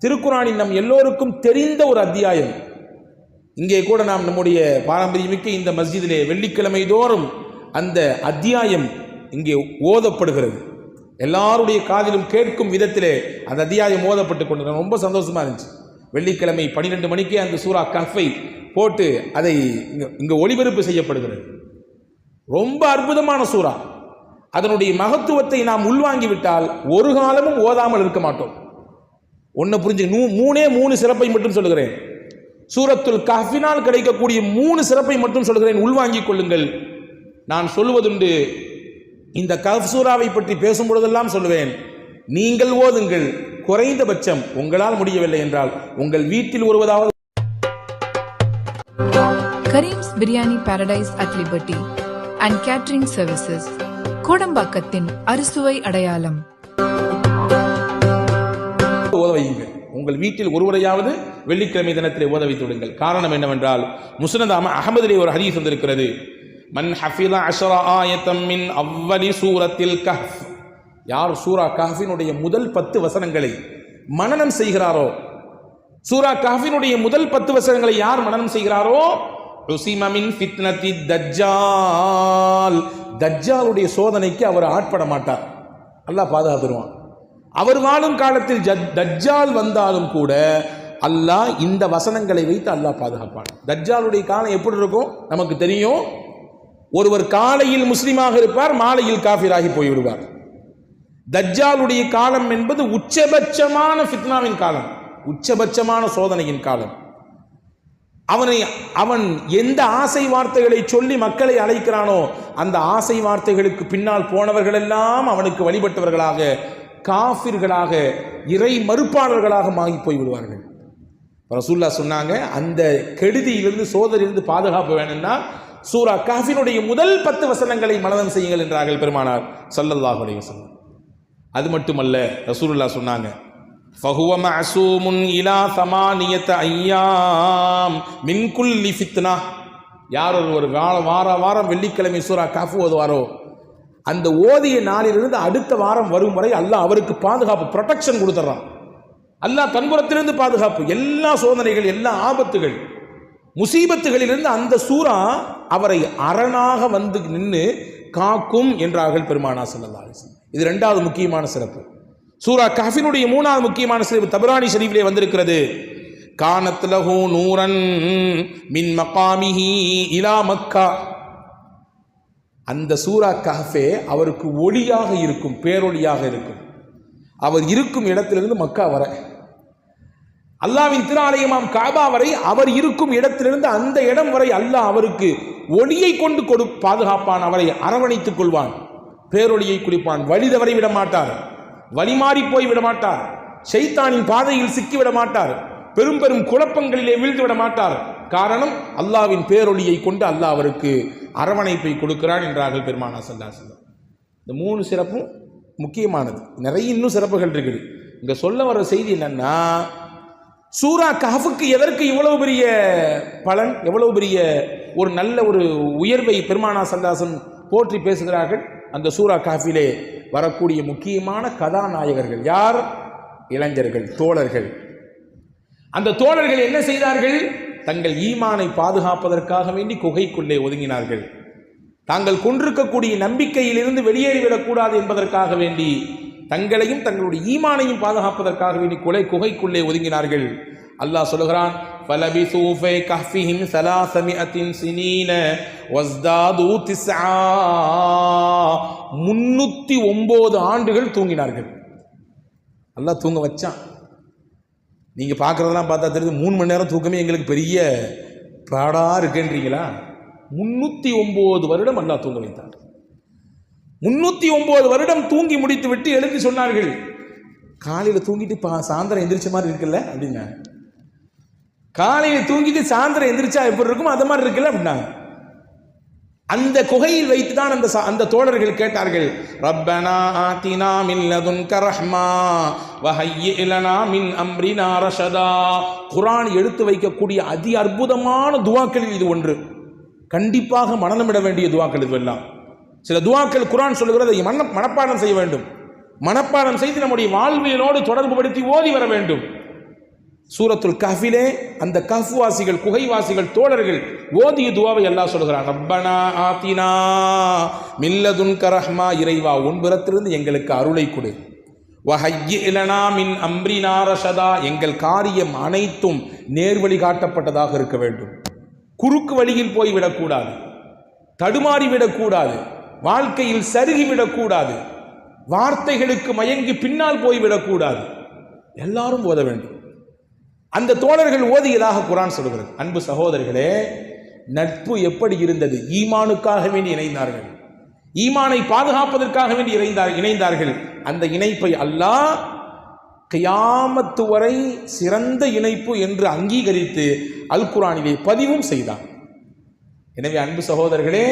திருக்குர்ஆனின் நம் எல்லோருக்கும் தெரிந்த ஒரு அத்தியாயம். இங்கே கூட நாம் நம்முடைய பாரம்பரியமிக்க இந்த மஸ்ஜிதிலே வெள்ளிக்கிழமை தோறும் அந்த அத்தியாயம் இங்கே ஓதப்படுகிறது. எல்லாருடைய காதிலும் கேட்கும் விதத்திலே அந்த அத்தியாயம் ஓதப்பட்டு கொண்டு ரொம்ப சந்தோஷமா இருந்துச்சு. வெள்ளிக்கிழமை 12 மணிக்கே அந்த சூரா கஃபை போட்டு அதை இங்கே ஒளிபரப்பு செய்யப்படுகிறது. ரொம்ப அற்புதமான சூரா. அதனுடைய மகத்துவத்தை நாம் உள்வாங்கிவிட்டால் ஒரு காலமும் ஓதாமல் இருக்க மாட்டோம். ஒன்று புரிஞ்சு 3 சிறப்பை மட்டும் சொல்லுகிறேன். சூரத்துல் கஹ்ஃபினால் கிடைக்கக்கூடிய 3 சிறப்பை மட்டும் சொல்கிறேன், உள்வாங்கிக் கொள்ளுங்கள். நான் சொல்லுவதுண்டு, இந்த கஹ்ஃப் சூராவை பற்றி பேசும் பொழுதெல்லாம் சொல்லுவேன், நீங்கள் ஓதுங்கள். குறைந்தபட்சம் உங்களால் முடியவில்லை என்றால் உங்கள் வீட்டில் ஒருவதாவது. Karim's biryani paradise at liberty and catering services, கோடம்பாக்கத்தின் அறுசுவை அடையாளம். ஓத வையுங்கள். உங்கள் வீட்டில் ஒருவரையாவது வெள்ளிக்கிழமை தினத்திலே ஓத வைத்து விடுங்கள். காரணம் என்னவென்றால், முஸ்னத் அஹமதிலே ஒரு ஹதீஸ் வந்திருக்கிறது. மன் ஹஃபில 10 ஆயத்தம் மின் அவ்வலி சூரத்தில் கஹ்ஃப், யார் சூரா கஹ்ஃபினுடைய முதல் 10 வசனங்களை மனனம் செய்கிறாரோ, சூரா கஹ்ஃபினுடைய முதல் 10 வசனங்களை யார் மனனம் செய்கிறாரோ, உஸிம மின் ஃபித்னத்தி தஜ்ஜால், தஜ்ஜாலுடைய சோதனைக்கு அவர் ஆட்பட மாட்டார். அல்லாஹ் பாதுகாத்துருவான். அவர் வாழும் காலத்தில் தஜ்ஜால் வந்தாலும் கூட அல்லாஹ் இந்த வசனங்களை வைத்து அல்லாஹ் பாதுகாப்பான். தஜ்ஜாலுடைய காலம் எப்படி இருக்கும் நமக்கு தெரியும். ஒருவர் காலையில் முஸ்லிமாக இருப்பார், மாலையில் காஃபிராகி போய்விடுவார். தஜ்ஜாலுடைய காலம் என்பது உச்சபட்சமான ஃபித்னாவின் காலம், உச்சபட்சமான சோதனையின் காலம். அவன் எந்த ஆசை வார்த்தைகளை சொல்லி மக்களை அழைக்கிறானோ அந்த ஆசை வார்த்தைகளுக்கு பின்னால் போனவர்கள் எல்லாம் அவனுக்கு வழிபட்டவர்களாக, காஃபிர்களாக, இறை மறுப்பாளர்களாக மாறி போய்விடுவார்கள். ரசூலுல்லாஹ் சொன்னாங்க, அந்த கெடுதியிலிருந்து சோதனையிலிருந்து பாதுகாப்பு வேணும்னா சூரா கஹ்ஃபினுடைய முதல் 10 வசனங்களை மனனம் செய்யுங்கள் என்றார்கள் பெருமானார் ஸல்லல்லாஹு அலைஹி வஸல்லம். அது மட்டுமல்ல, ரசூலுல்லாஹ் சொன்னாங்க, ஃபஹுவ மஅசூமுன் இலா 8 ஐயாம் மின் குல்லி ஃபித்னா, யார் ஒரு வாரம் வெள்ளிக்கிழமை சூரா கஹ்ஃப் ஓதுவாரோ அந்த ஓதிய நாளிலிருந்து அடுத்த வாரம் வரும் வரை அல்லாஹ் அவருக்கு பாதுகாப்பு, ப்ரொடெக்ஷன் கொடுத்துறான். அல்லாஹ் தன்புறத்திலிருந்து பாதுகாப்பு. எல்லா சோதனைகள், எல்லா ஆபத்துகள், முசீபத்துகளிலிருந்து அந்த சூரா அவரை அரணாக வந்து நின்று காக்கும் என்றார்கள் பெருமானார் ஸல்லல்லாஹு அலைஹி வஸல்லம். இது 2வது முக்கியமான சிறப்பு. சூரா கஹ்ஃபினுடைய 3வது முக்கியமான சிறப்பு தபரானி ஷரீஃபிலே வந்திருக்கிறது. கானத் லஹு நூரன் மின் மகாமிஹி இலா மக்கா, அந்த சூரா கஹ்ஃபே அவருக்கு ஒளியாக இருக்கும், பேரொளியாக இருக்கும். அவர் இருக்கும் இடத்திலிருந்து மக்கா வரை, அல்லாஹ்வின் திருஆலயமாம் காபா வரை, அவர் இருக்கும் இடத்திலிருந்து அந்த இடம் வரை அல்லாஹ் அவருக்கு ஒளியை கொண்டு பாதுகாப்பான். அவரை அரவணைத்துக் கொள்வான், பேரொளியை குடிப்பான். வழி தவறி விட மாட்டார், வழிமாறி போய் விட மாட்டார், ஷைத்தானின் பாதையில் சிக்கிவிட மாட்டார், பெரும் பெரும் குழப்பங்களிலே வீழ்ந்து விட மாட்டார். காரணம், அல்லாஹ்வின் பேரொளியை கொண்டு அல்லாஹ் அவருக்கு அரவணைப்பை கொடுக்கிறான் என்றார்கள் பெருமானார் ஸல்லல்லாஹு அலைஹி வஸல்லம். இந்த 3 சிறப்பும் முக்கியமானது. நிறைய இன்னும் சிறப்புகள் இருக்குது. இங்க சொல்ல வர செய்தி என்னன்னா, சூரா கஹ்ஃபுக்கு எதற்கு இவ்வளவு பெரிய பலன், எவ்வளவு பெரிய ஒரு நல்ல ஒரு உயர்வை பெருமானார் ஸல்லல்லாஹு அலைஹி வஸல்லம் போற்றி பேசுகிறார்கள். அந்த சூரா கஹ்ஃபிலே வரக்கூடிய முக்கியமான கதாநாயகர்கள் யார்? இளைஞர்கள், தோழர்கள். அந்த தோழர்கள் என்ன செய்தார்கள்? தங்கள் ஈமானை பாதுகாப்பதற்காக வேண்டி குகைக்குள்ளே ஒதுங்கினார்கள். தாங்கள் கொண்டிருக்கக்கூடிய நம்பிக்கையிலிருந்து வெளியேறிவிடக்கூடாது என்பதற்காக வேண்டி தங்களையும் தங்களுடைய ஈமானையும் பாதுகாப்பதற்காக வேண்டி குகைக்குள்ளே ஒதுங்கினார்கள். அல்லாஹ் சொல்கிறான், ஃபலபிஸூ ஃபீ கஹ்ஃபிஹிம் 300 சினீன வஸ்தாது 309 ஆண்டுகள் தூங்கினார்கள். அல்லாஹ் தூங்க வச்சான். நீங்கள் பார்க்குறதெல்லாம் பார்த்தா தெரியுது, 3 மணி நேரம் தூக்கமே எங்களுக்கு பெரிய ப்ராடாக இருக்குன்றீங்களா? 309 வருடம் அல்லாஹ் தூங்க வைத்தார். 309 வருடம் தூங்கி முடித்து விட்டு எழுதி சொன்னார்கள், காலையில் தூங்கிட்டு சாயந்தரம் எந்திரிச்ச மாதிரி இருக்குல்ல அப்படிங்க. காலையில் தூங்கிட்டு சாயந்தரம் எந்திரிச்சா எப்படி இருக்கும் அது மாதிரி இருக்குல்ல அப்படின்னா. அந்த குகையில் வைத்து தான் அந்த தோழர்கள் கேட்டார்கள், ரப்பனா ஆதினா மின் லதுன்க ரஹ்மா வஹய்யி லனா மின் அம்ரினா ரஷதா. குர்ஆன் எடுத்து வைக்கக்கூடிய அதி அற்புதமான துஆக்களில் இது ஒன்று. கண்டிப்பாக மனனமிட வேண்டிய துஆக்கள் இதுவெல்லாம். சில துஆக்கள் குர்ஆன் சொல்லுகிறது மனப்பாடம் செய்ய வேண்டும். மனப்பாடம் செய்து நம்முடைய வாழ்வியலோடு தொடர்பு படுத்தி ஓதி வர வேண்டும். சூரத்துல் கஹ்ஃபிலே அந்த கஹ்ஃப்வாசிகள், குகைவாசிகள், தோழர்கள் ஓதிய துஆவை அல்லாஹ் சொல்கிறான். ரப்பனா ஆத்தினா மில்லதுன்க ரஹ்மா, இறைவா உன்பிறத்திலிருந்து எங்களுக்கு அருளை கொடு. வஹய்யி லனா மின் அம்ரினா ரஷதா, எங்கள் காரியம் அனைத்தும் நேர்வழி காட்டப்பட்டதாக இருக்க வேண்டும். குறுக்கு வழியில் போய்விடக்கூடாது, தடுமாறிவிடக்கூடாது, வாழ்க்கையில் சருகிவிடக்கூடாது, வார்த்தைகளுக்கு மயங்கி பின்னால் போய்விடக்கூடாது. எல்லாரும் ஓத வேண்டும். அந்த தோழர்கள் ஓதியதாக குர்ஆன் சொல்கிறது. அன்பு சகோதரர்களே, நட்பு எப்படி இருந்தது? ஈமானுக்காக வேண்டி இணைந்தார்கள், ஈமானை பாதுகாப்பதற்காக வேண்டி இணைந்தார்கள். அந்த இணைப்பை அல்லாஹ் கியாமத்து வரை சிறந்த இணைப்பு என்று அங்கீகரித்து அல் குர்ஆனிலே பதிவும் செய்தான். எனவே அன்பு சகோதரர்களே,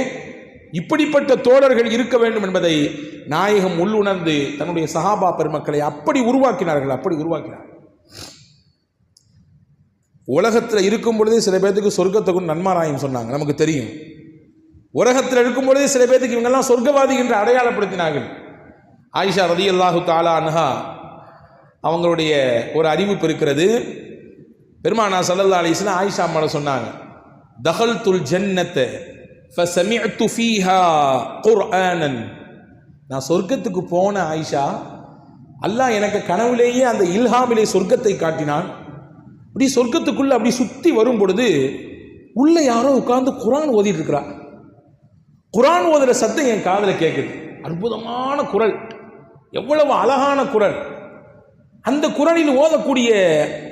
இப்படிப்பட்ட தோழர்கள் இருக்க வேண்டும் என்பதை நாயகம் உள்ளுணர்ந்து தன்னுடைய சஹாபா பெருமக்களை அப்படி உருவாக்கினார்கள். உலகத்தில் இருக்கும் பொழுதே சில பேர்த்துக்கு சொர்க்கத்தை கொண்டு நன்மாராயம் சொன்னாங்க, நமக்கு தெரியும். உலகத்தில் இருக்கும் பொழுதே சில பேர்த்துக்கு இவங்கெல்லாம் சொர்க்கவாதி என்று அடையாளப்படுத்தினார்கள். ஆயிஷா ரலியல்லாஹு தஆலா அன்ஹா அவங்களுடைய ஒரு அறிவிப்பு இருக்கிறது. பெருமானார் ஸல்லல்லாஹு அலைஹி வஸல்லம் ஆயிஷா அம்மாவை சொன்னாங்க, தகல்துல் ஜன்னத ஃபஸமிஅது ஃபீஹா குர்ஆனன். நான் சொர்க்கத்துக்கு போன ஆயிஷா, அல்லாஹ் எனக்கு கனவுலேயே அந்த இல்ஹாமிலே சொர்க்கத்தை காட்டினான். அப்படி சொர்க்கத்துக்குள்ள அப்படி சுத்தி வரும் பொழுது உள்ள யாரோ உட்கார்ந்து குர்ஆன் ஓதிட்டு இருக்கிறா. குர்ஆன் ஓதுற சத்தம் என் காதுல கேட்குது. அற்புதமான குரல், எவ்வளவு அழகான குரல். அந்த குரலில் ஓதக்கூடிய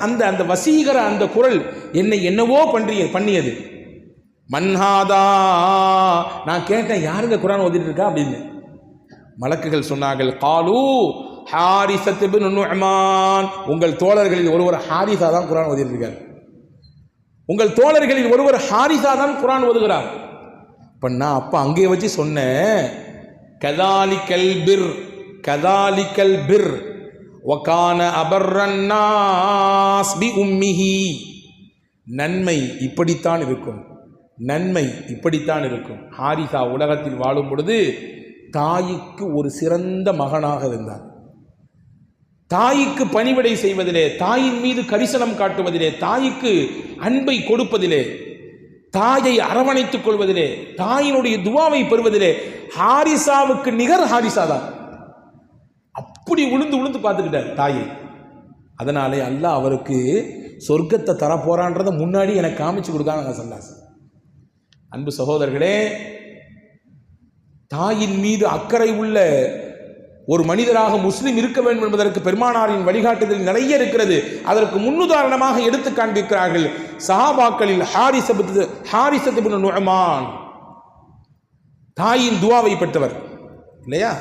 அந்த அந்த வசீகர அந்த குரல் என்னை என்னவோ பண்ணியது. மன்ஹாதா, நான் கேட்டேன், யாருங்க குர்ஆன் ஓதிட்டு இருக்கா அப்படின்னு. மலக்குகள் சொன்னார்கள், காலு ஹாரிஸத் இப்னு நுஅமான், உங்கள் தோழர்களில் ஒருவர் ஹாரிஸா தான் குர்ஆன் ஓதிட்டு இருக்கார். உங்கள் தோழர்களில் ஒருவர் ஹாரிஸா தான் குர்ஆன் ஓதுகிறார். இப்போ நான் அப்போ அங்கே வச்சு சொன்னேன், கதாலிக்கல் பிர் வகான அபர்ரன் நாஸ் பி உம்மிஹி, நன்மை இப்படித்தான் இருக்கும், நன்மை இப்படித்தான் இருக்கும். ஹாரிஸா உலகத்தில் வாழும் பொழுது தாய்க்கு ஒரு சிறந்த மகனாக இருந்தார். தாய்க்கு பணிவிடை செய்வதிலே, தாயின் மீது கரிசனம் காட்டுவதிலே, தாய்க்கு அன்பை கொடுப்பதிலே, தாயை அரவணைத்துக் கொள்வதிலே, தாயினுடைய துவாவை பெறுவதிலே ஹாரிசாவுக்கு நிகர் ஹாரிசா தான். அப்படி உளுந்து பார்த்துக்கிட்டார் தாயை. அதனாலே அல்லாஹ் அவருக்கு சொர்க்கத்தை தரப்போறான்றதை முன்னாடி எனக்கு காமிச்சு கொடுக்காங்க சல்லாஸ். அன்பு சகோதரர்களே, தாயின் மீது அக்கறை உள்ள ஒரு மனிதராக முஸ்லிம் இருக்க வேண்டும் என்பதற்கு பெருமானாரின் வழிகாட்டுதல் நிறைய இருக்கிறது. அதற்கு முன்னுதாரணமாக எடுத்து காண்பிக்கிறார்கள் சஹாபாக்களில் ஹாரிஸத் இப்னு நுஅமான், தாயின் துவாவை பெற்றவர் இல்லையா?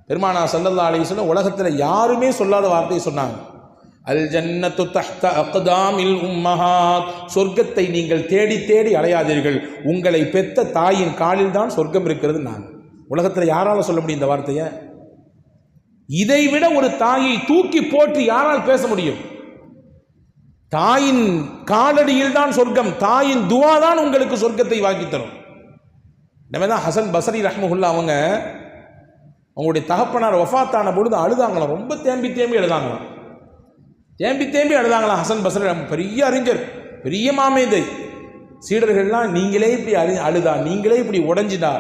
பெருமானார் ஸல்லல்லாஹு அலைஹி வஸல்லம் உலகத்தில் யாருமே சொல்லாத வார்த்தையை சொன்னாங்க, அல் ஜன்னத்து தஹ்த அக்தாமில் உம்மஹாத், சொர்க்கத்தை நீங்கள் தேடி தேடி அலையாதீர்கள், உங்களை பெத்த தாயின் காலில் தான் சொர்க்கம் இருக்கிறது. நாங்கள் உலகத்தில் யாரால சொல்ல முடியும் இந்த வார்த்தையை? இதைவிட ஒரு தாயை தூக்கி போட்டு யாரால் பேச முடியும்? தாயின் காலடியில் தான் சொர்க்கம், தாயின் துவா தான் உங்களுக்கு சொர்க்கத்தை வாக்கி தரும். தான் ஹசன் பஸ்ரி ரஹ்மஹுல்லா அவங்களுடைய தகப்பனார் வஃபாத்தான பொழுது அழுதாங்களாம், ரொம்ப தேம்பி தேம்பி அழுதாங்களாம். ஹசன் பஸ்ரி பெரிய அறிஞர், பெரிய மாமேதை. சீடர்கள்லாம் நீங்களே இப்படி அழுதா, நீங்களே இப்படி உடைஞ்சிடா,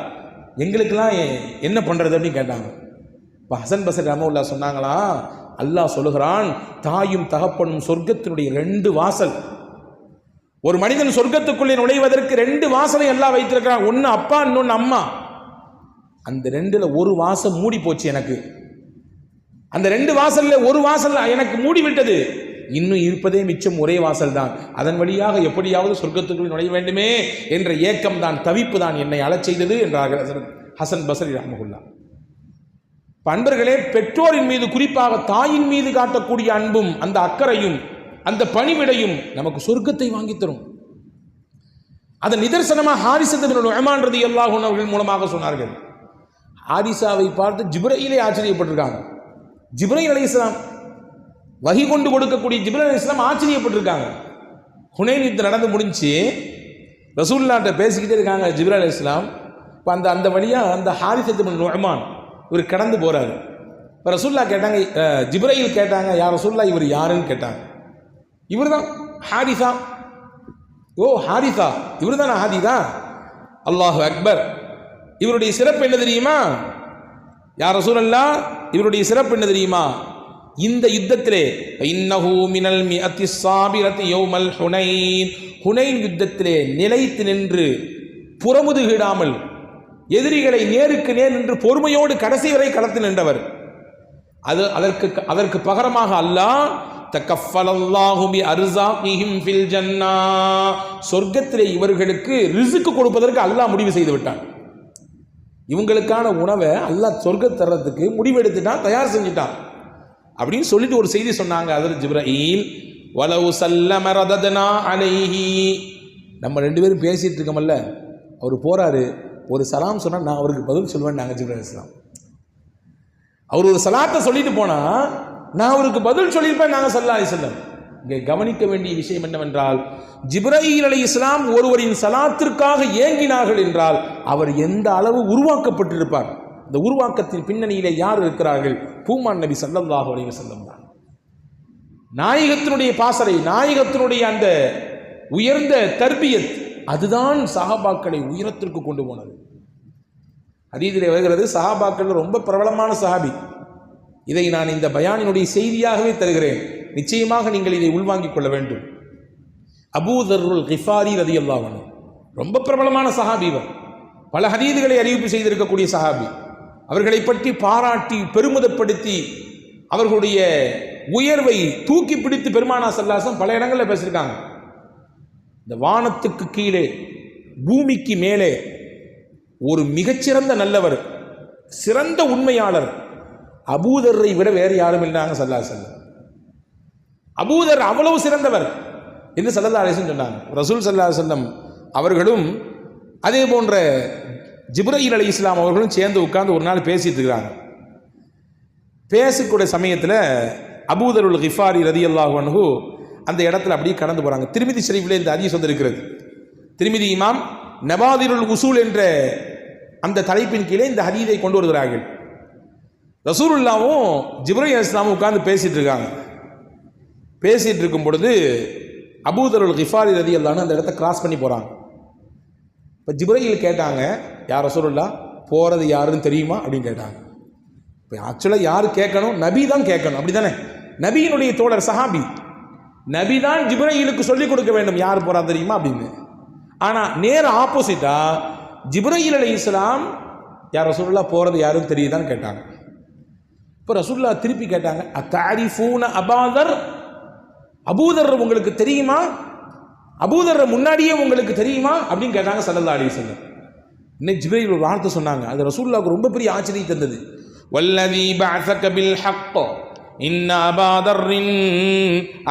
எங்களுக்கெல்லாம் என்ன பண்றது அப்படின்னு கேட்டாங்க. இப்போ ஹசன் பஸ்ரி ரஹ்மஹுல்லா சொன்னாங்களா, அல்லாஹ் சொல்லுகிறான், தாயும் தகப்பனும் சொர்க்கத்தினுடைய 2 வாசல். ஒரு மனிதன் சொர்க்கத்துக்குள்ளே நுழைவதற்கு 2 வாசலை அல்லாஹ் வைத்திருக்கிறான். ஒன்று அப்பா, இன்னொன்று அம்மா. அந்த 2ல் ஒரு வாசல் மூடி போச்சு எனக்கு, அந்த 2 வாசல்ல ஒரு வாசல் எனக்கு மூடிவிட்டது, இன்னும் இருப்பதே மிச்சம் ஒரே வாசல் தான். அதன் வழியாக எப்படியாவது சொர்க்கத்துக்குள் நுழைய வேண்டுமே என்ற ஏக்கம் தான், தவிப்பு தான் என்னை அழச் செய்தது என்றார்கள் ஹசன் பஸ்ரி ரஹ்மஹுல்லா. அன்பர்களே, பெற்றோரின் மீது, குறிப்பாக தாயின் மீது காட்டக்கூடிய அன்பும் அந்த அக்கறையும் அந்த பணிவிடையும் நமக்கு சொர்க்கத்தை வாங்கி தரும். அதன் நிதர்சனமாக ஹாரிஸத் இப்னு நுஅமான் ரலியல்லாஹு அன்ஹு அவர்கள் மூலமாக சொன்னார்கள். ஹாரிஸாவை பார்த்து ஜிப்ரீலே ஆச்சரியப்பட்டிருக்காங்க. ஜிப்ரீல் அலைஹிஸ்ஸலாம், வஹி கொண்டு கொடுக்கக்கூடிய ஜிப்ரீல் அலைஹிஸ்ஸலாம் ஆச்சரியப்பட்டிருக்காங்க. ஹுனைன் யுத்தம் நடந்து முடிஞ்சு ரசூலுல்லாஹ்ட்ட பேசிக்கிட்டே இருக்காங்க ஜிப்ரீல் அலைஹிஸ்ஸலாம். இப்போ அந்த வழியாக அந்த ஹாரிஸத் இப்னு நுஅமான் இவர் கடந்து போறாரு. இப்போ ரசூலுல்லாஹ் கேட்டாங்க, ஜிப்ரீல் கேட்டாங்க, யா ரசூலுல்லாஹ் இவர் யாருன்னு கேட்டாங்க. இவர் தான் ஹாரிசா. ஓ ஹாரிசா, இவர் தான் ஹாதிதா. அல்லாஹு அக்பர். இவருடைய சிறப்பு என்ன தெரியுமா யா ரசூலல்லாஹ்? இவருடைய சிறப்பு என்ன தெரியுமா? இந்த யுத்தத்திலே இன்னஹு மினல் மிஅத்தி ஸாபிரத்தி யௌமல் ஹுனைன், ஹுனைன் யுத்தத்திலே நிலைத்து நின்று புறமுதுகிடாமல் எதிரிகளை நேருக்கு நேர் நின்று பொறுமையோடு கடைசி வரை களத்தில் நின்றவர். அதற்கு பகரமாக அல்லாஹ் தகஃபலல்லாஹு பி அர்ஸாகிஹிம் ஃபில் ஜன்னா, சொர்க்கத்திலே இவர்களுக்கு ரிஸ்க் கொடுப்பதற்கு அல்லாஹ் முடிவு செய்து விட்டான். இவங்களுக்கான உணவை அல்லாஹ் சொர்க்கத்தை தர்றதுக்கு முடிவெடுத்துட்டான், தயார் செஞ்சுட்டான் அப்படின்னு சொல்லிட்டு ஒரு செய்தி சொன்னாங்க. அதில் ஜிப்ரீல் வலவு சல்லம ரதத்னா அலைஹி, நம்ம ரெண்டு பேரும் பேசிட்டு இருக்கோம்ல, அவர் போறாரு, ஒரு சலாம் சொன்னா நான் அவருக்கு பதில் சொல்லுவேன். நாங்கள் ஜிப்ரீல் அலைஹிஸ்ஸலாம் அவர் ஒரு சலாத்தை சொல்லிட்டு போனா நான் அவருக்கு பதில் சொல்லியிருப்பேன். நாங்கள் ஸல்லல்லாஹு அலைஹி வஸல்லம். இங்கே கவனிக்க வேண்டிய விஷயம் என்னவென்றால், ஜிப்ரீல் அலைஹிஸ்ஸலாம் ஒருவரின் சலாத்திற்காக ஏங்கினார்கள் என்றால் அவர் எந்த அளவு உருவாக்கப்பட்டிருப்பார். இந்த உருவாக்கத்தின் பின்னணியிலே யார் இருக்கிறார்கள்? பூமான் நபி ஸல்லல்லாஹு அலைஹி வஸல்லம் தான். நாயகத்தினுடைய பாசறை, நாயகத்தினுடைய அந்த உயர்ந்த தர்பியத், அதுதான் சஹாபாக்களை உயரத்திற்கு கொண்டு போனது. ஹதீஸிலே வருகிறது, சஹாபாக்கள் ரொம்ப பிரபலமான சஹாபி. இதை நான் இந்த பயானினுடைய செய்தியாகவே தருகிறேன், நிச்சயமாக நீங்கள் இதை உள்வாங்கிக் கொள்ள வேண்டும். அபூ தர்ருல் கிஃபாரி ரலியல்லாஹு அன்ஹு ரொம்ப பிரபலமான சஹாபி. இவர் பல ஹதீதுகளை அறிவிப்பு செய்திருக்கக்கூடிய சஹாபி. அவர்களை பற்றி பாராட்டி பெருமிதப்படுத்தி அவர்களுடைய உயர்வை தூக்கி பிடித்து பெருமானா ஸல்லல்லாஹு அலைஹி வஸல்லம் பல இடங்களில் பேசியிருக்காங்க. இந்த வானத்துக்கு கீழே பூமிக்கு மேலே ஒரு மிகச்சிறந்த நல்லவர், சிறந்த உண்மையாளர் அபூதர்ரை விட வேறு யாரும் இல்லைனாங்க ஸல்லல்லாஹு அலைஹி வஸல்லம். அபூதர் அவ்வளவு சிறந்தவர் என்று ஸல்லல்லாஹு அலைஹி வஸல்லம் சொன்னாங்க. ரசூல் ஸல்லல்லாஹு அலைஹி வஸல்லம் அவர்களும் அதே போன்ற ஜிப்ரீல் அலைஹிஸ்ஸலாம் அவர்களும் சேர்ந்து உட்கார்ந்து ஒரு நாள் பேசிட்டு இருக்கிறாங்க. பேசக்கூடிய சமயத்தில் அபூதருல் கிஃபாரி ரலியல்லாஹு அன்ஹு அந்த இடத்துல அப்படியே கடந்து போறாங்க. திர்மிதி ஷரீஃபில் இந்த ஹதீஸ் வந்திருக்கிறது. திர்மிதி இமாம் நவாதிருல் உசூல் என்ற அந்த தலைப்பின் கீழே இந்த ஹதீஸை கொண்டு வருகிறார்கள். ரசூலுல்லாவும் ஜிப்ரீல் அலைஹிஸ்ஸலாமும் உட்கார்ந்து பேசிட்டு இருக்காங்க. பேசிட்டு இருக்கும் பொழுது அபூதருல் கிஃபாரி ரலியல்லாஹு அன்ஹு அந்த இடத்த கிராஸ் பண்ணி போறாங்க. இப்போ ஜிப்ரீல் கேட்டாங்க, யார் ரசூலுல்லாஹ் போகிறது யாருன்னு தெரியுமா அப்படின்னு கேட்டாங்க. இப்போ ஆக்சுவலாக யார் கேட்கணும்? நபி தான் கேட்கணும், அப்படி தானே? நபியினுடைய தோழர் சஹாபி, நபி தான் ஜிப்ரீலுக்கு சொல்லிக் கொடுக்க வேண்டும் யார் போகிறா தெரியுமா அப்படின்னு. ஆனால் நேர ஆப்போசிட்டா ஜிப்ரீல் அலைஹிஸ்ஸலாம் யார் ரசூலுல்லாஹ் போகிறது யாருன்னு தெரியுதான்னு கேட்டாங்க. இப்போ ரசூலுல்லாஹ் திருப்பி கேட்டாங்க, அத்தாரிஃபூன அபூதர், அபூதர் உங்களுக்கு தெரியுமா? அபூதர் முன்னாடியே உங்களுக்கு தெரியுமா அப்படின்னு கேட்டாங்க ஸல்லல்லாஹு அலைஹி வஸல்லம். இன்னைக்கு ஜிப்ரீல் ஒரு வார்த்தை சொன்னாங்க, அது ரசூலுல்லாஹ்வுக்கு ரொம்ப பெரிய ஆச்சரியம் தந்தது. வல்லதி பஅஸக பில் ஹக் இன்ன அபூதர்ரின்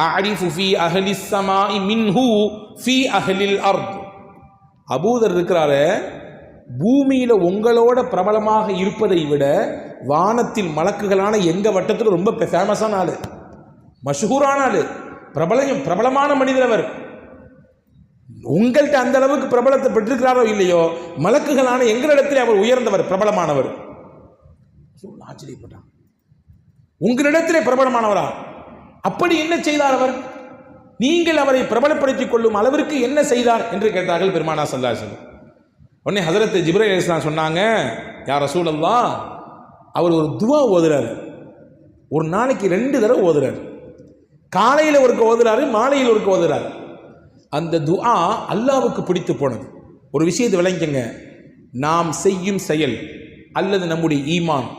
அஅரிஃபு ஃபீ அஹ்லிஸ் ஸமாஇ மின்ஹு ஃபீ அஹ்லில் அர்த். அபூதர் இருக்கிறாரு, பூமியில உங்களோட பிரபலமாக இருப்பதை விட வானத்தில் மலக்குகளான எங்க வட்டத்தில் ரொம்ப ஃபேமஸான ஆளு, மஷ்ஹூரான ஆளு, பிரபலமான மனிதர் அவர். உங்கள்கிட்ட அந்த அளவுக்கு பிரபலத்தை பெற்றிருக்கிறாரோ இல்லையோ, மலக்குகளான எங்களிடத்தில் அவர் உயர்ந்தவர், பிரபலமானவர். ஆச்சரியப்பட்டான், உங்களிடத்திலே பிரபலமானவரா? அப்படி என்ன செய்தார் அவர்? நீங்கள் அவரை பிரபலப்படுத்திக் கொள்ளும் அளவிற்கு என்ன செய்தார் என்று கேட்டார்கள் பெருமானா ஸல்லல்லாஹு அலைஹி வஸல்லம். உடனே ஹஜரத் ஜிப்ரீல் அலைஹிஸ்ஸலாம் சொன்னாங்க, யா ரசூலல்லாஹ், அவர் ஒரு துவா ஓதுறாரு, ஒரு நாளைக்கு 2 தடவை ஓதுறாரு. காலையில் ஒருக்க ஓதுறாரு, மாலையில் ஒருக்க ஓதுறாரு. அந்த துஆ அல்லாஹ்வுக்கு பிடித்து போனது. ஒரு விஷயத்தை விளங்கிக்கங்க, நாம் செய்யும் செயல் அல்லது நம்முடைய ஈமான்,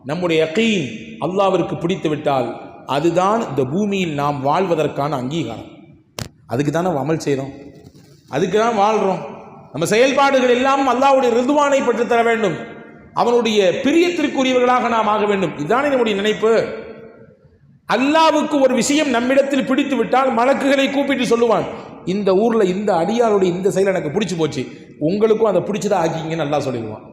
நம்முடைய யகீன் அல்லாஹ்விற்கு பிடித்து விட்டால் அதுதான் இந்த பூமியில் நாம் வாழ்வதற்கான அங்கீகாரம். அதுக்கு தானே அமல் செய்கிறோம், அதுக்கு தான் வாழ்கிறோம். நம்ம செயல்பாடுகள் எல்லாம் அல்லாஹ்வுடைய ரிதுவானை பெற்றுத்தர வேண்டும், அவனுடைய பிரியத்திற்குரியவர்களாக நாம் ஆக வேண்டும். இதுதானே நம்முடைய நினைப்பு. அல்லாஹ்வுக்கு ஒரு விஷயம் நம்மிடத்தில் பிடித்து விட்டால் மலக்குகளை கூப்பிட்டு சொல்லுவான், இந்த ஊர்ல இந்த அடியாருடைய இந்த செயல் எனக்கு பிடிச்சு போச்சு, உங்களுக்கும் அதை பிடிச்சதா ஆக்கிங்கன்னு அல்லாஹ் சொல்லிடுவான்.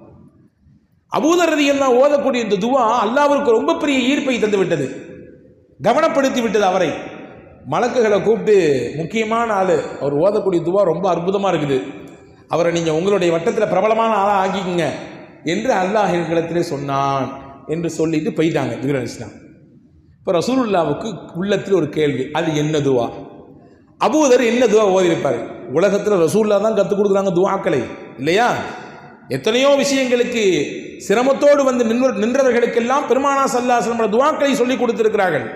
அபூதர் ரலியல்லாஹு ஓதக்கூடிய இந்த துவா அல்லாஹ்வுக்கு ரொம்ப பெரிய ஈர்ப்பை தந்து விட்டது, கவனப்படுத்தி விட்டது அவரை. மலக்குகளை கூப்பிட்டு, முக்கியமான ஆளு, அவர் ஓதக்கூடிய துவா ரொம்ப அற்புதமா இருக்குது, அவரை நீங்க உங்களுடைய வட்டத்தில் பிரபலமான ஆளா ஆக்கிக்குங்க என்று அல்லாஹ் இடத்திலே சொன்னான் என்று சொல்லிட்டு போயிட்டாங்க ஜிப்ரீல் அலைஹிஸ்ஸலாம். இப்போ ரசூலுல்லாஹ்வுக்கு உள்ளத்தில் ஒரு கேள்வி, அது என்ன துவா? அபூதர் என்ன துவா ஓதியிருப்பார்? உலகத்தில் ரசூல்லா தான் கற்றுக் கொடுக்குறாங்க துவாக்களை, இல்லையா? எத்தனையோ விஷயங்களுக்கு சிரமத்தோடு வந்து நின்றவர்களுக்கெல்லாம் பெருமானா ஸல்லல்லாஹு அலைஹி வஸல்லம் துவாக்களை சொல்லி கொடுத்திருக்கிறார்கள்.